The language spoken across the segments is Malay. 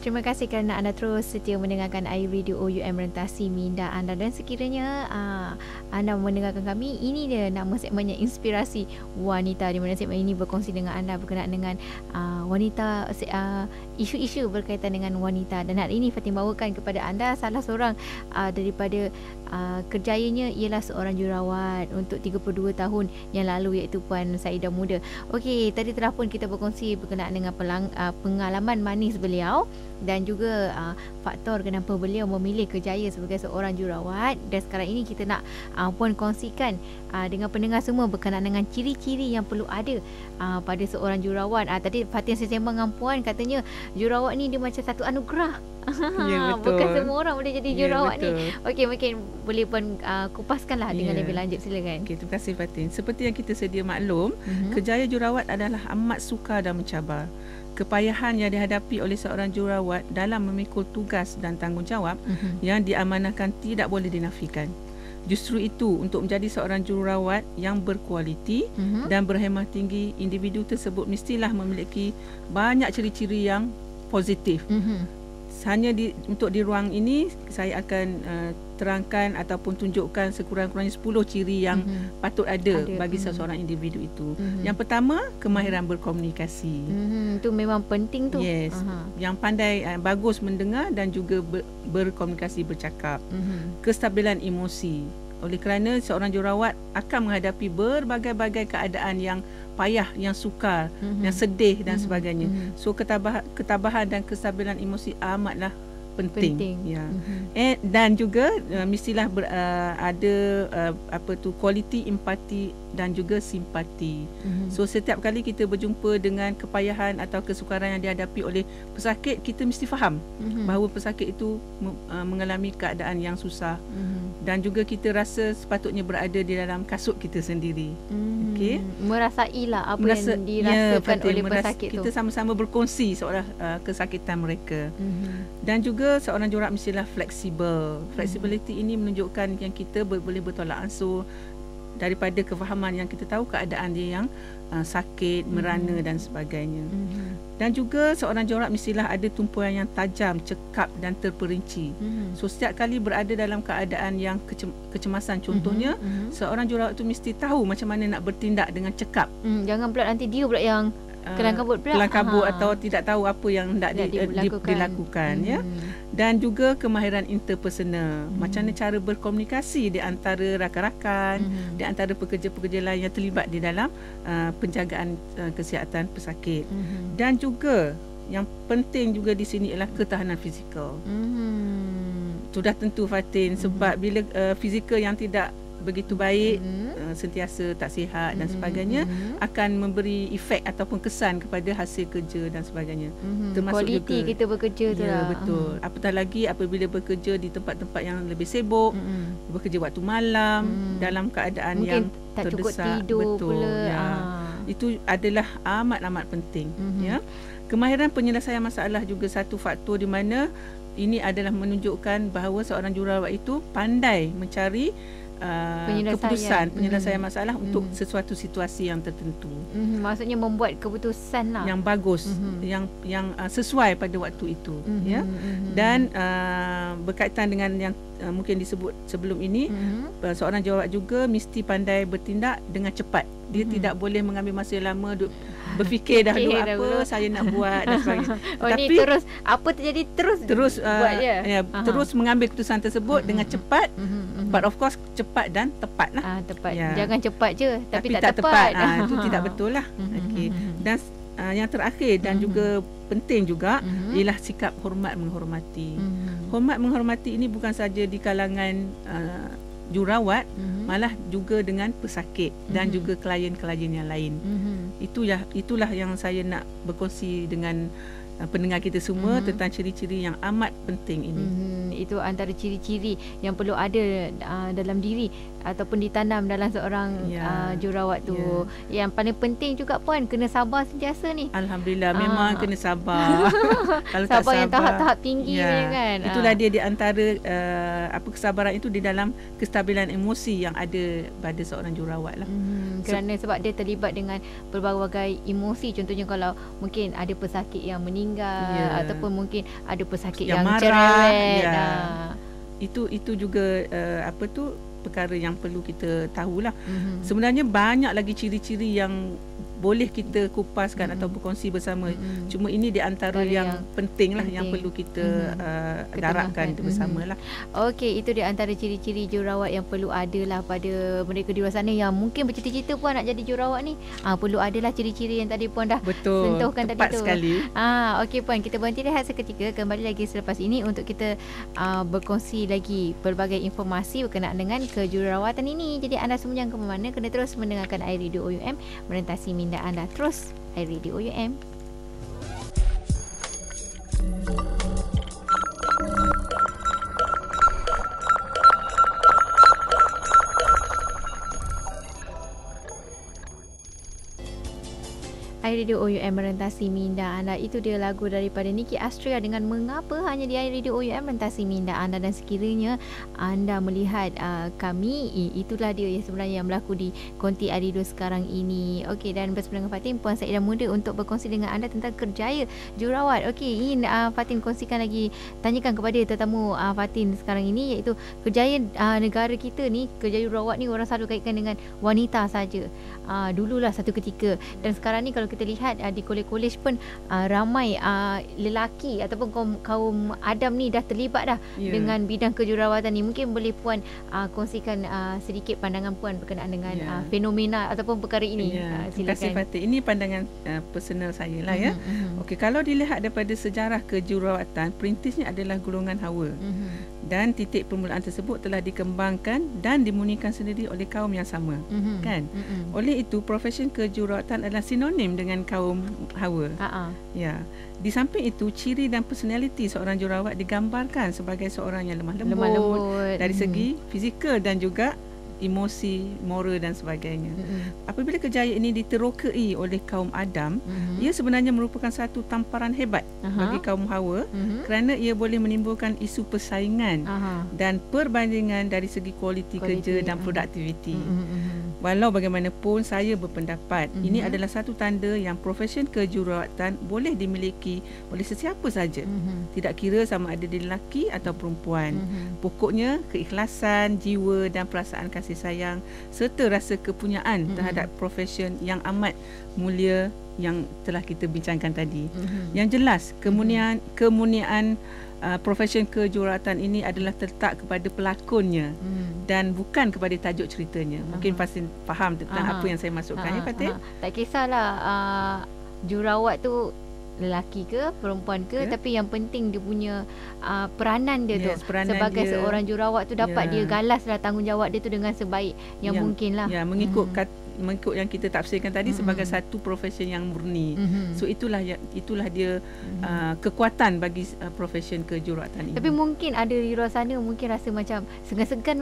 terima kasih kerana anda terus setia mendengarkan iRadio UUM Merentasi Minda anda. Dan sekiranya anda mendengarkan kami, ini dia nama segmennya Inspirasi Wanita, di mana segmen ini berkongsi dengan anda berkenaan dengan wanita, isu-isu berkaitan dengan wanita. Dan hari ini Fatin bawakan kepada anda salah seorang daripada kerjayanya ialah seorang jurawat untuk 32 tahun yang lalu, iaitu Puan Saidah Muda. Okey, tadi telah pun kita berkongsi berkenaan dengan pengalaman manis beliau dan juga faktor kenapa beliau memilih kerjaya sebagai seorang jurawat. Dan sekarang ini kita nak Puan kongsikan dengan pendengar semua berkenaan dengan ciri-ciri yang perlu ada pada seorang jurawat. Tadi Fatin sembang dengan Puan, katanya jurawat ni dia macam satu anugerah. Ya, betul. Bukan semua orang boleh jadi jurawat ni. Okey, mungkin boleh Puan kupaskanlah dengan lebih lanjut, silakan. Okay, terima kasih Fatin. Seperti yang kita sedia maklum, kerjaya jurawat adalah amat sukar dan mencabar. Kepayahan yang dihadapi oleh seorang jurawat dalam memikul tugas dan tanggungjawab yang diamanahkan tidak boleh dinafikan. Justru itu, untuk menjadi seorang jurawat yang berkualiti dan berhemah tinggi, individu tersebut mestilah memiliki banyak ciri-ciri yang positif. Hanya untuk di ruang ini saya akan terangkan ataupun tunjukkan sekurang-kurangnya 10 ciri yang patut ada bagi seseorang individu itu. Yang pertama, kemahiran berkomunikasi. Itu memang penting tu. Yes. Yang pandai, bagus mendengar dan juga berkomunikasi, bercakap. Kestabilan emosi. Oleh kerana seorang jurawat akan menghadapi berbagai-bagai keadaan yang payah, yang sukar, yang sedih dan sebagainya. So ketabahan dan kestabilan emosi amatlah penting. Ya. Dan juga mestilah ada kualiti empati dan juga simpati. So setiap kali kita berjumpa dengan kepayahan atau kesukaran yang dihadapi oleh pesakit, kita mesti faham bahawa pesakit itu mengalami keadaan yang susah. Dan juga kita rasa sepatutnya berada di dalam kasut kita sendiri. Okey, merasailah apa yang dirasakan oleh pesakit tu. Kita sama-sama berkongsi seolah kesakitan mereka. Dan juga seorang jurawat mestilah fleksibel. Flexibility ini menunjukkan yang kita boleh bertolak ansur daripada kefahaman yang kita tahu keadaan dia yang sakit, merana dan sebagainya. Dan juga seorang jurawat mestilah ada tumpuan yang tajam, cekap dan terperinci. So setiap kali berada dalam keadaan yang kecemasan, contohnya seorang jurawat tu mesti tahu macam mana nak bertindak dengan cekap. Jangan pula nanti dia pula yang kelang kabut atau tidak tahu apa yang hendak dilakukan. Ya. Dan juga kemahiran interpersonal, macam mana cara berkomunikasi di antara rakan-rakan, di antara pekerja-pekerja lain yang terlibat di dalam penjagaan kesihatan pesakit. Dan juga yang penting juga di sini ialah ketahanan fizikal. Sudah tentu Fatin, sebab bila fizikal yang tidak begitu baik, sentiasa tak sihat dan sebagainya, akan memberi efek ataupun kesan kepada hasil kerja dan sebagainya. Termasuk kualiti juga kita bekerja tu lah. Betul. Apatah lagi apabila bekerja di tempat-tempat yang lebih sibuk, bekerja waktu malam, dalam keadaan mungkin yang tak terdesak. Cukup tidur pula. Itu adalah amat-amat penting. Ya. Kemahiran penyelesaian masalah juga satu faktor di mana ini adalah menunjukkan bahawa seorang jurawat itu pandai mencari penyelesaian masalah untuk sesuatu situasi yang tertentu. Maksudnya membuat keputusan lah yang bagus, yang sesuai pada waktu itu. Ya. Dan berkaitan dengan yang mungkin disebut sebelum ini, seorang jurawat juga mesti pandai bertindak dengan cepat. Dia tidak boleh mengambil masa lama berfikir dahulu apa saya nak buat dan sebagainya. Tapi terus apa terjadi terus buat je. Terus mengambil keputusan tersebut dengan cepat. But of course cepat dan tepat lah. Tepat. Jangan cepat je tapi tak tepat. Itu tidak betul lah. Okey. Dan yang terakhir dan juga penting juga ialah sikap hormat menghormati. Hormat menghormati ini bukan saja di kalangan jurawat, malah juga dengan pesakit dan juga klien-klien yang lain. Itulah yang saya nak berkongsi dengan pendengar kita semua tentang ciri-ciri yang amat penting ini. Itu antara ciri-ciri yang perlu ada dalam diri ataupun ditanam dalam seorang jurawat tu. Yang paling penting juga Puan, kena sabar sentiasa ni. Alhamdulillah, memang kena sabar. Kalau sabar tak sabar yang tahap-tahap tinggi kan. Itulah dia di antara kesabaran itu di dalam kestabilan emosi yang ada pada seorang jurawat lah. Kerana sebab dia terlibat dengan berbagai emosi. Contohnya kalau mungkin ada pesakit yang meninggal meninggal ataupun mungkin ada pesakit yang marah, cerewet. Itu juga perkara yang perlu kita tahulah. Sebenarnya banyak lagi ciri-ciri yang boleh kita kupaskan atau berkongsi bersama. Cuma ini di antara yang penting lah, yang perlu kita darabkan bersamalah. Okey, itu di antara ciri-ciri jururawat yang perlu ada lah pada mereka di luar sana yang mungkin bercita-cita Puan nak jadi jururawat ni. Perlu adalah ciri-ciri yang tadi Puan dah sentuhkan tadi tu. Tepat sekali. Okey Puan, kita berhenti rehat seketika, kembali lagi selepas ini untuk kita berkongsi lagi pelbagai informasi berkenaan dengan kejururawatan ini. Jadi anda semua yang ke mana, kena terus mendengarkan iRadio OUM merentasi minda anda. Terus iRadio OUM. iRadio OUM merentasi minda anda. Itu dia lagu daripada Niki Astria dengan Mengapa hanya di iRadio OUM merentasi minda anda. Dan sekiranya anda melihat kami, itulah dia yang sebenarnya yang berlaku di konti iRadio sekarang ini. Okey, dan bersama dengan Fatin, Puan Saidah Muda untuk berkongsi dengan anda tentang kerjaya jururawat. Okey, ini Fatin kongsikan lagi, tanyakan kepada tetamu Fatin sekarang ini, iaitu kerjaya negara kita ni, kerjaya jururawat ni orang selalu kaitkan dengan wanita saja. Dululah satu ketika, dan sekarang ni kalau kita lihat di kolej-kolej pun ramai lelaki ataupun kaum Adam ni dah terlibat dah dengan bidang kejururawatan ni. Mungkin boleh Puan kongsikan sedikit pandangan Puan berkenaan dengan fenomena ataupun perkara ini. Terima kasih Fatih. Ini pandangan personal saya lah ya. Okey, kalau dilihat daripada sejarah kejururawatan, perintisnya adalah golongan Hawa. Dan titik permulaan tersebut telah dikembangkan dan dimurnikan sendiri oleh kaum yang sama, kan? Oleh itu, profesi kejururawatan adalah sinonim dengan kaum Hawa. Ya. Di samping itu, ciri dan personaliti seorang jururawat digambarkan sebagai seorang yang lemah lembut dari segi fizikal dan juga emosi, moral dan sebagainya. Apabila kerjaya ini diterokai oleh kaum Adam, ia sebenarnya merupakan satu tamparan hebat bagi kaum Hawa, kerana ia boleh menimbulkan isu persaingan dan perbandingan dari segi kualiti kerja dan produktiviti. Walau bagaimanapun, saya berpendapat ini adalah satu tanda yang profesi kejururawatan boleh dimiliki oleh sesiapa saja, tidak kira sama ada dia lelaki atau perempuan. Pokoknya keikhlasan, jiwa dan perasaan kasih sayang serta rasa kepunyaan terhadap profesi yang amat mulia yang telah kita bincangkan tadi. Yang jelas, kemuniaan profesi kejururawatan ini adalah terletak kepada pelakonnya dan bukan kepada tajuk ceritanya. Mungkin pasti faham tentang apa yang saya maksudkan ya Fatih. Tak kisahlah jururawat tu lelaki ke perempuan ke, tapi yang penting dia punya peranan dia tu sebagai seorang jururawat tu dapat dia galaslah tanggungjawab dia tu dengan sebaik yang mungkin lah. Ya, mengikut yang kita tafsirkan tadi sebagai satu profesi yang murni. So itulah dia kekuatan bagi profesi kejururawatan ini. Tapi mungkin ada di luar sana mungkin rasa macam segan-segan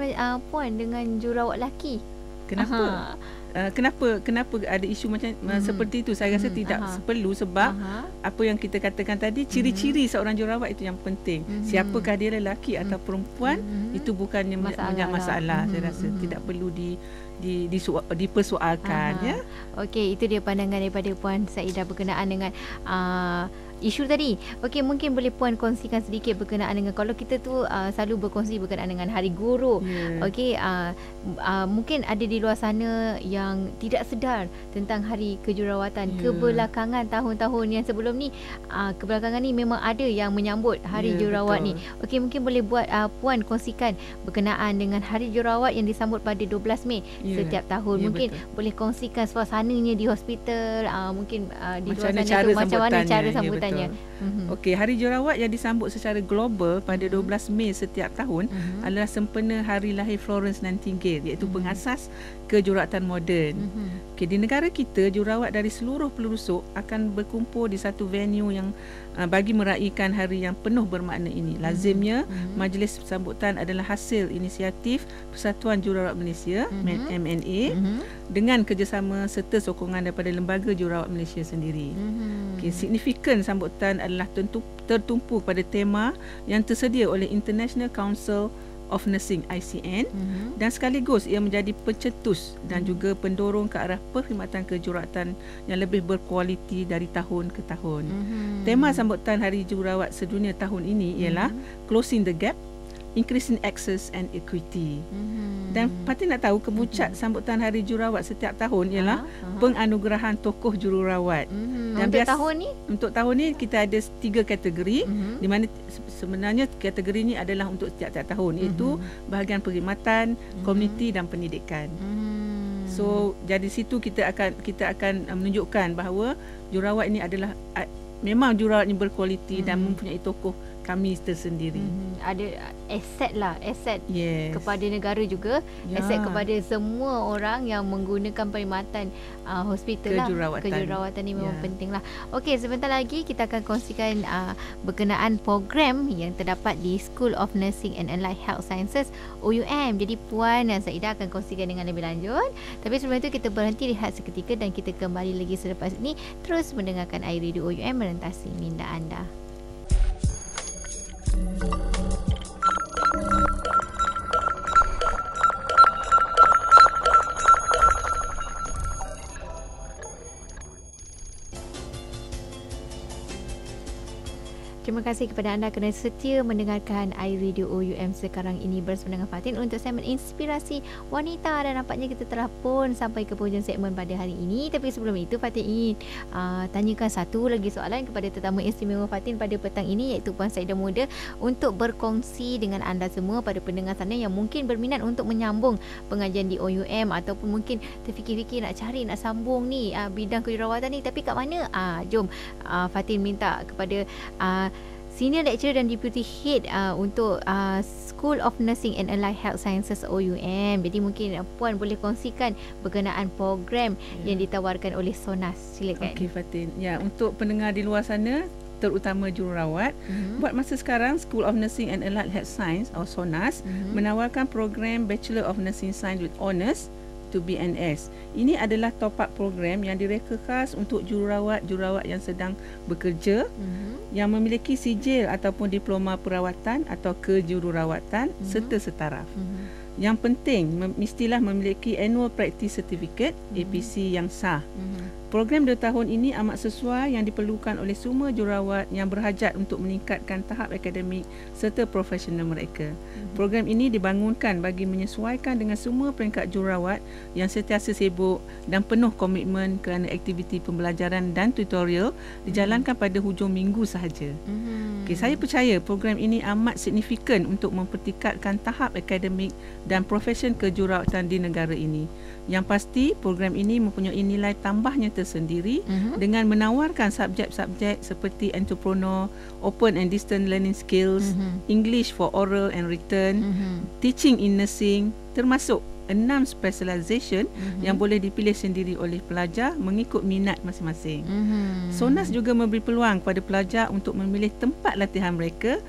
Puan dengan jururawat lelaki. Kenapa? Kenapa ada isu macam seperti itu? Saya rasa tidak perlu, sebab apa yang kita katakan tadi, ciri-ciri seorang jururawat itu yang penting. Siapakah dia, lelaki atau perempuan, itu bukannya masalah. Saya rasa tidak perlu dipersoalkan. Ya. Okey, itu dia pandangan daripada Puan Saidah berkenaan dengan isu tadi. Okey, mungkin boleh Puan kongsikan sedikit berkenaan dengan, kalau kita tu selalu berkongsi berkenaan dengan Hari Guru. Okey, mungkin ada di luar sana yang tidak sedar tentang Hari Kejururawatan. Kebelakangan tahun-tahun yang sebelum ni, kebelakangan ni memang ada yang menyambut Hari Jururawat ni. Okey, mungkin boleh buat Puan kongsikan berkenaan dengan Hari Jururawat yang disambut pada 12 Mei setiap tahun. Mungkin boleh kongsikan suasananya di hospital, mungkin di luar sana tu macam mana cara sambutan. Okey, Hari Jururawat yang disambut secara global pada 12 Mei setiap tahun adalah sempena hari lahir Florence Nightingale, iaitu pengasas kejururawatan moden. Okey, di negara kita, jururawat dari seluruh pelosok akan berkumpul di satu venue yang bagi meraihkan hari yang penuh bermakna ini. Lazimnya majlis sambutan adalah hasil inisiatif Persatuan Jururawat Malaysia MNA dengan kerjasama serta sokongan daripada Lembaga Jururawat Malaysia sendiri. Okey, signifikan sambutan adalah tertumpu pada tema yang tersedia oleh International Council of Nursing ICN dan sekaligus ia menjadi pencetus dan juga pendorong ke arah perkhidmatan kejururawatan yang lebih berkualiti dari tahun ke tahun. Tema sambutan Hari Jururawat Sedunia tahun ini ialah Closing the Gap, Increasing Access and Equity. Dan Fatin nak tahu kemucat sambutan Hari Jururawat setiap tahun ialah penganugerahan tokoh jururawat. Dan untuk tahun ni? Untuk tahun ni kita ada 3 kategori di mana sebenarnya kategori ni adalah untuk setiap-tiap tahun, iaitu bahagian perkhidmatan, komuniti dan pendidikan. So dari situ kita akan menunjukkan bahawa jururawat ini adalah memang jururawat yang berkualiti dan mempunyai tokoh kami tersendiri. Ada aset lah, aset kepada negara juga, aset kepada semua orang yang menggunakan perkhidmatan hospital kejururawatan ni memang penting lah. Okey, sebentar lagi kita akan kongsikan berkenaan program yang terdapat di School of Nursing and Allied Health Sciences OUM. Jadi Puan dan Saidah akan kongsikan dengan lebih lanjut. Tapi sebelum itu kita berhenti rehat seketika dan kita kembali lagi selepas ini terus mendengarkan iRadio OUM merentasi minda anda. Terima kasih kepada anda kerana setia mendengarkan iRadio OUM sekarang ini bersama dengan Fatin untuk segmen Inspirasi Wanita, dan nampaknya kita telah pun sampai ke penghujung segmen pada hari ini. Tapi sebelum itu Fatin ingin tanyakan satu lagi soalan kepada tetamu istimewa Fatin pada petang ini, iaitu Puan Saidah Muda, untuk berkongsi dengan anda semua pada pendengar sana yang mungkin berminat untuk menyambung pengajian di OUM ataupun mungkin terfikir-fikir nak sambung ni bidang kejururawatan ni, tapi kat mana? Jom Fatin minta kepada Senior Lecturer dan Deputy Head untuk School of Nursing and Allied Health Sciences OUM. Jadi mungkin Puan boleh kongsikan berkenaan program yang ditawarkan oleh SONAS. Silakan. Okey Fatin. Ya, untuk pendengar di luar sana, terutama jururawat, buat masa sekarang School of Nursing and Allied Health Science atau SONAS menawarkan program Bachelor of Nursing Science with Honours to BNS. Ini adalah top-up program yang direka khas untuk jururawat yang sedang bekerja yang memiliki sijil ataupun diploma perawatan atau kejururawatan serta setaraf. Yang penting mestilah memiliki Annual Practice Certificate APC yang sah. Program 2 tahun ini amat sesuai yang diperlukan oleh semua jururawat yang berhajat untuk meningkatkan tahap akademik serta profesional mereka. Program ini dibangunkan bagi menyesuaikan dengan semua peringkat jururawat yang sentiasa sibuk dan penuh komitmen kerana aktiviti pembelajaran dan tutorial dijalankan pada hujung minggu sahaja. Okay, saya percaya program ini amat signifikan untuk mempertingkatkan tahap akademik dan profesion kejururawatan di negara ini. Yang pasti program ini mempunyai nilai tambahnya tersendiri dengan menawarkan subjek-subjek seperti entrepreneur, open and distance learning skills, English for oral and written, teaching in nursing, termasuk 6 specialisation yang boleh dipilih sendiri oleh pelajar mengikut minat masing-masing. SONAS juga memberi peluang kepada pelajar untuk memilih tempat latihan mereka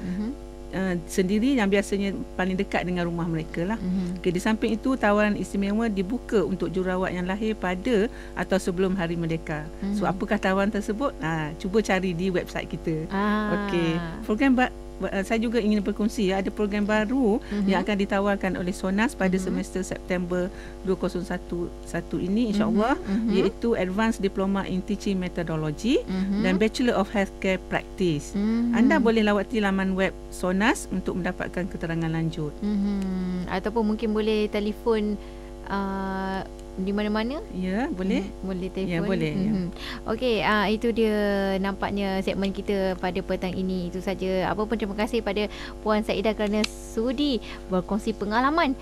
sendiri yang biasanya paling dekat dengan rumah mereka lah. Okay, di samping itu tawaran istimewa dibuka untuk jururawat yang lahir pada atau sebelum Hari Merdeka. So apakah tawaran tersebut? Cuba cari di website kita. Okey, program saya juga ingin berkongsi ada program baru yang akan ditawarkan oleh SONAS pada semester September 2011 ini insya-Allah, iaitu Advanced Diploma in Teaching Methodology dan Bachelor of Healthcare Practice. Anda boleh lawati laman web SONAS untuk mendapatkan keterangan lanjut. Ataupun mungkin boleh telefon di mana-mana? Ya, boleh. Boleh telefon. Ya, boleh. Okey, itu dia nampaknya segmen kita pada petang ini. Itu saja. Apa pun terima kasih pada Puan Saidah kerana sudi berkongsi pengalaman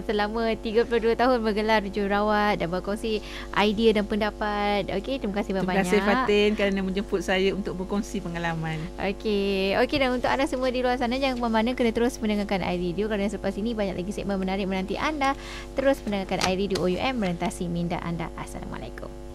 selama 32 tahun bergelar jururawat dan berkongsi idea dan pendapat. Okey, terima kasih banyak-banyak. Terima kasih Fatin kerana menjemput saya untuk berkongsi pengalaman. Okey, dan untuk anda semua di luar sana jangan bermana, kena terus mendengarkan iRadio kerana selepas ini banyak lagi segmen menarik menanti anda. Terus mendengarkan iRadio OUM merentasi minda anda. Assalamualaikum.